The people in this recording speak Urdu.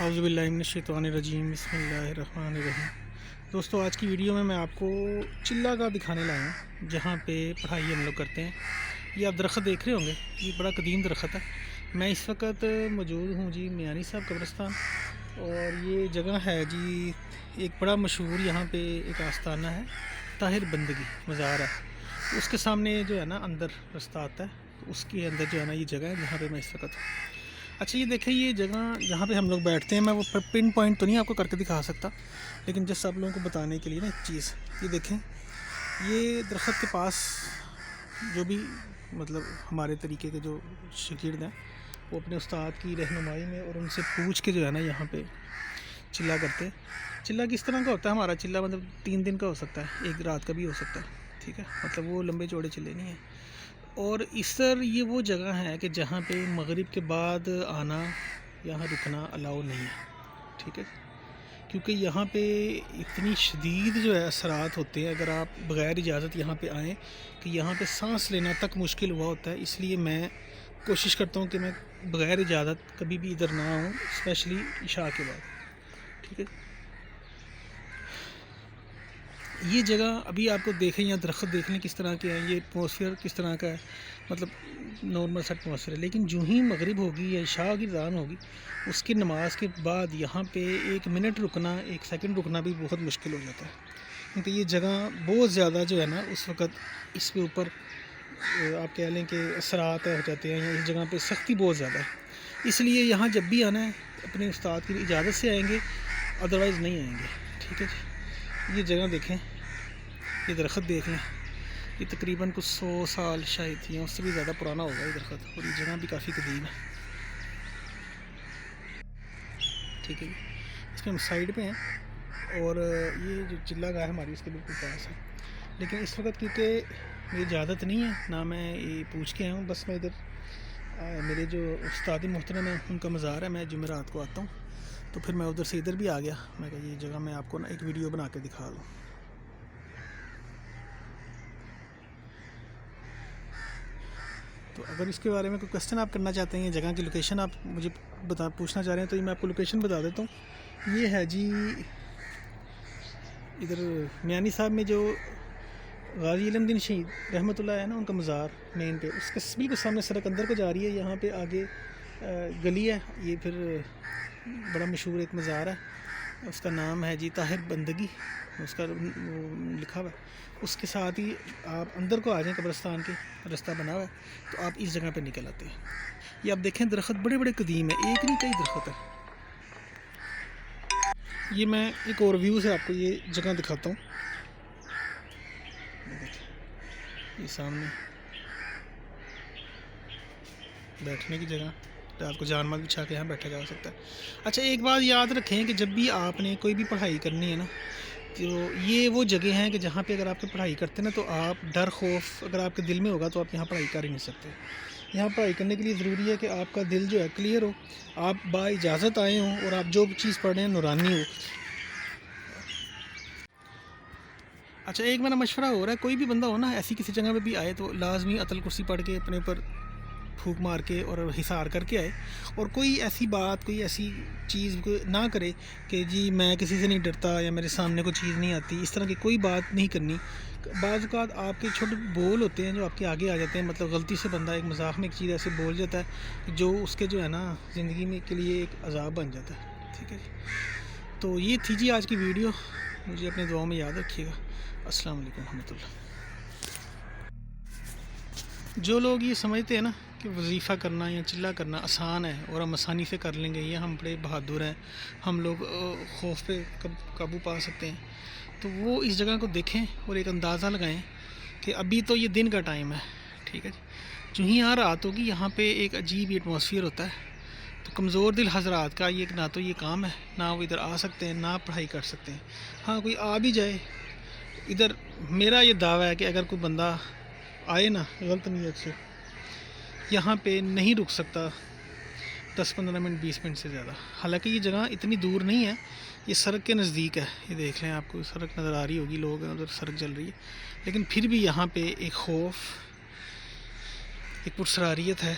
اعوذ باللہ من الشیطان الرجیم بسم اللہ الرحمن الرحیم۔ دوستو آج کی ویڈیو میں آپ کو چلہ کا دکھانے لایا ہوں جہاں پہ پڑھائی ہم لوگ کرتے ہیں۔ یہ آپ درخت دیکھ رہے ہوں گے، یہ بڑا قدیم درخت ہے۔ میں اس وقت موجود ہوں جی میانی صاحب قبرستان، اور یہ جگہ ہے جی ایک بڑا مشہور یہاں پہ ایک آستانہ ہے، طاہر بندگی مزار ہے۔ اس کے سامنے جو ہے نا اندر رستہ آتا ہے، اس کے اندر جو ہے نا یہ جگہ ہے جہاں پہ میں اس وقت ہوں۔ اچھا یہ دیکھیں، یہ جگہ جہاں پہ ہم لوگ بیٹھتے ہیں، میں وہ پن پوائنٹ تو نہیں آپ کو کر کے دکھا سکتا، لیکن جس آپ لوگوں کو بتانے کے لیے نا ایک چیز، یہ دیکھیں، یہ درخت کے پاس جو بھی مطلب ہمارے طریقے کے جو شاگرد ہیں وہ اپنے استاد کی رہنمائی میں اور ان سے پوچھ کے جو ہے نا یہاں پہ چلہ کرتے ہیں۔ چلہ کس طرح کا ہوتا ہے؟ ہمارا چلہ مطلب 3 دن کا ہو سکتا ہے، ایک رات کا بھی ہو سکتا ہے، ٹھیک ہے، مطلب وہ لمبے چوڑے چلے نہیں ہیں۔ اور اسر یہ وہ جگہ ہے کہ جہاں پہ مغرب کے بعد آنا، یہاں رکنا الاؤ نہیں ہے، ٹھیک ہے، کیونکہ یہاں پہ اتنی شدید جو ہے اثرات ہوتے ہیں اگر آپ بغیر اجازت یہاں پہ آئیں کہ یہاں پہ سانس لینا تک مشکل ہوا ہوتا ہے۔ اس لیے میں کوشش کرتا ہوں کہ میں بغیر اجازت کبھی بھی ادھر نہ آؤں، اسپیشلی عشاء کے بعد، ٹھیک ہے۔ یہ جگہ ابھی آپ کو دیکھیں، یا درخت دیکھ لیں کس طرح کے ہیں، یہ ایٹماسفیئر کس طرح کا ہے، مطلب نارمل سا ایٹماسفیئر ہے۔ لیکن جو ہی مغرب ہوگی یا عشاء کی اذان ہوگی، اس کی نماز کے بعد یہاں پہ 1 منٹ رکنا، 1 سیکنڈ رکنا بھی بہت مشکل ہو جاتا ہے، کیونکہ یہ جگہ بہت زیادہ جو ہے نا اس وقت اس کے اوپر آپ کہہ لیں کہ اثرات ہو جاتے ہیں، یا اس جگہ پہ سختی بہت زیادہ ہے۔ اس لیے یہاں جب بھی آنا ہے اپنے استاد کی اجازت سے آئیں گے، ادروائز نہیں آئیں گے، ٹھیک ہے جی۔ یہ جگہ دیکھیں، یہ درخت دیکھ لیں، یہ تقریباً کچھ 100 سال شاید یا اس سے بھی زیادہ پرانا ہوگا یہ درخت، اور یہ جگہ بھی کافی قدیم ہے، ٹھیک ہے جی۔ اس میں ہم سائڈ پہ ہیں، اور یہ جو چلہ گاہ ہے ہماری اس کے بالکل پاس ہے، لیکن اس وقت کیونکہ میری اجازت نہیں ہے، نہ میں یہ پوچھ کے آیا ہوں، بس میں ادھر میرے جو استاد محترم ہیں ان کا مزار ہے، میں جمعرات کو آتا ہوں، تو پھر میں ادھر سے ادھر بھی آ گیا، میں کہا یہ جگہ میں آپ کو نا ایک ویڈیو بنا کے دکھا لوں۔ تو اگر اس کے بارے میں کوئی کوسچن آپ کرنا چاہتے ہیں، یہ جگہ کی لوکیشن آپ مجھے پوچھنا چاہ رہے ہیں، تو یہ میں آپ کو لوکیشن بتا دیتا ہوں۔ یہ ہے جی ادھر میانی صاحب میں جو غازی علم دین شہید رحمۃ اللہ ہے نا، ان کا مزار مین پہ، اس کے بالکل سامنے سڑک اندر کو جا رہی ہے، یہاں پہ آگے گلی ہے، یہ پھر بڑا مشہور ایک مزار ہے، اس کا نام ہے جی طاہر بندگی، اس کا لکھا ہوا ہے۔ اس کے ساتھ ہی آپ اندر کو آ جائیں، قبرستان کے رستہ بنا ہوا ہے، تو آپ اس جگہ پہ نکل آتے ہیں۔ یہ آپ دیکھیں درخت بڑے بڑے قدیم ہیں، ایک نہیں کئی درخت ہے۔ یہ میں ایک اور ویو سے آپ کو یہ جگہ دکھاتا ہوں، یہ سامنے بیٹھنے کی جگہ، رات کو جان مال بچھا کے یہاں بیٹھا جا سکتا ہے۔ اچھا ایک بات یاد رکھیں کہ جب بھی آپ نے کوئی بھی پڑھائی کرنی ہے نا، تو یہ وہ جگہ ہیں کہ جہاں پہ اگر آپ کی پڑھائی کرتے ہیں نا، تو آپ ڈر خوف اگر آپ کے دل میں ہوگا تو آپ یہاں پڑھائی کر ہی نہیں سکتے۔ یہاں پڑھائی کرنے کے لیے ضروری ہے کہ آپ کا دل جو ہے کلیئر ہو، آپ با اجازت آئے ہوں، اور آپ جو چیز پڑھ رہے ہیں نورانی ہو۔ اچھا ایک میرا مشورہ ہو رہا ہے، کوئی بھی بندہ ہو نا ایسی کسی جگہ پہ بھی آئے تو لازمی عطل کرسی پڑھ کے اپنے اوپر پھونک مار کے اور حصار کر کے آئے، اور کوئی ایسی بات، کوئی ایسی چیز نہ کرے کہ جی میں کسی سے نہیں ڈرتا، یا میرے سامنے کوئی چیز نہیں آتی، اس طرح کی کوئی بات نہیں کرنی۔ بعض اوقات آپ کے چھوٹے بول ہوتے ہیں جو آپ کے آگے آ جاتے ہیں، مطلب غلطی سے بندہ ایک مذاق میں ایک چیز ایسے بول جاتا ہے جو اس کے جو ہے نا زندگی میں کے لیے ایک عذاب بن جاتا ہے، ٹھیک ہے جی۔ تو یہ تھی جی آج کی ویڈیو، مجھے اپنے دعاؤں میں یاد رکھیے گا۔ السلام علیکم ورحمۃ اللہ۔ جو لوگ یہ سمجھتے ہیں نا کہ وظیفہ کرنا یا چلہ کرنا آسان ہے اور ہم آسانی سے کر لیں گے، یا ہم بڑے بہادر ہیں، ہم لوگ خوف پہ قابو پا سکتے ہیں، تو وہ اس جگہ کو دیکھیں اور ایک اندازہ لگائیں کہ ابھی تو یہ دن کا ٹائم ہے، ٹھیک ہے جی، جو ہی یہاں رات ہوگی یہاں پہ ایک عجیب ایٹماسفیئر ہوتا ہے، تو کمزور دل حضرات کا یہ نہ تو یہ کام ہے، نہ وہ ادھر آ سکتے ہیں، نہ پڑھائی کر سکتے ہیں۔ ہاں کوئی آ بھی جائے ادھر، میرا یہ دعویٰ ہے کہ اگر کوئی بندہ آئے نا غلط نیت سے، یہاں پہ نہیں رک سکتا 10-15 منٹ 20 منٹ سے زیادہ۔ حالانکہ یہ جگہ اتنی دور نہیں ہے، یہ سڑک کے نزدیک ہے، یہ دیکھ لیں، آپ کو سڑک نظر آ رہی ہوگی، لوگ ہیں ادھر، سڑک چل رہی ہے، لیکن پھر بھی یہاں پہ ایک خوف، ایک پرسراریت ہے